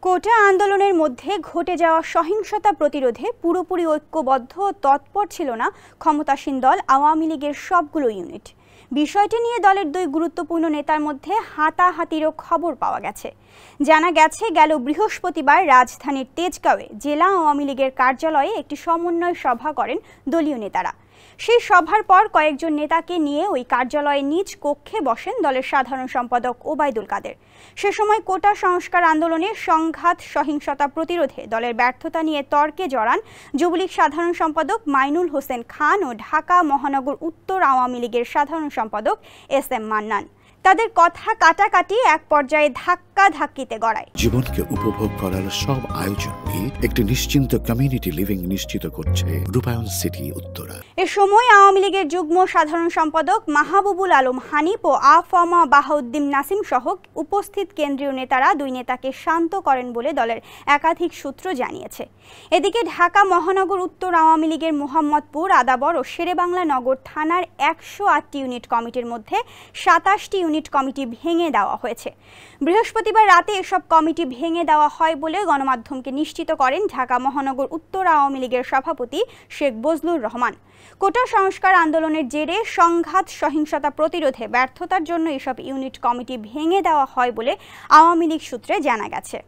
কোটা আন্দোলনের মধ্যে ঘটে যাওয়া সহিংসতা প্রতিরোধে পুরোপুরি ঐক্যবদ্ধ ও তৎপর ছিল না ক্ষমতাসীন দল আওয়ামী লীগের সবগুলো ইউনিট। বিষয়টি নিয়ে দলের দুই গুরুত্বপূর্ণ নেতার মধ্যে হাতাহাতিরও খবর পাওয়া গেছে। জানা গেছে, গেল বৃহস্পতিবার রাজধানীর তেজগাঁওয়ে জেলা আওয়ামী লীগের কার্যালয়ে একটি সমন্বয় সভা করেন দলীয় নেতারা। সেই সভার পর কয়েকজন নেতাকে নিয়ে ওই কার্যালয়ে নিজ কক্ষে বসেন দলের সাধারণ সম্পাদক ওবায়দুল কাদের। সে সময় কোটা সংস্কার আন্দোলনে সংঘাত সহিংসতা প্রতিরোধে দলের ব্যর্থতা নিয়ে তর্কে জড়ান যুবলীগ সাধারণ সম্পাদক মাইনুল হোসেন খান ও ঢাকা মহানগর উত্তর আওয়ামী লীগের সাধারণ সম্পাদক এস.এম. মান্নান। তাদের কথা কাটাকাটি এক পর্যায়ে ধাক্কাধাক্কিতে গড়ায়। জীবনকে উপভোগ করার সব আয়োজনকে একটি নিশ্চিন্ত কমিউনিটি লিভিং নিশ্চিত করছে রূপায়ণ সিটি উত্তরা। এ সময় আওয়ামী লীগের যুগ্ম সাধারণ সম্পাদক মাহবুবুল আলম হানিফ ও আফমা বাহাউদ্দিন নাসিম সহ উপস্থিত কেন্দ্রীয় নেতারা দুই নেতাকে শান্ত করেন বলে দলের একাধিক সূত্র জানিয়েছে। এদিকে ঢাকা মহানগর উত্তর আওয়ামী লীগের মোহাম্মদপুর, আদাবর ও শেরেবাংলা নগর থানার ১০৮টি ইউনিট কমিটির মধ্যে ২৭টি ইউনিট কমিটি ভেঙে দেওয়া হয়েছে। বৃহস্পতিবার রাতে এসব কমিটি ভেঙে দেওয়া হয় বলে গণমাধ্যমকে নিশ্চিত করেন ঢাকা মহানগর উত্তর আওয়ামী লীগের সভাপতি শেখ বজলুর রহমান। কোটা সংস্কার আন্দোলনের জেরে সংঘাত সহিংসতা প্রতিরোধে ব্যর্থতার জন্য এসব ইউনিট কমিটি ভেঙে দেওয়া হয় বলে আওয়ামী লীগ সূত্রে জানা গেছে।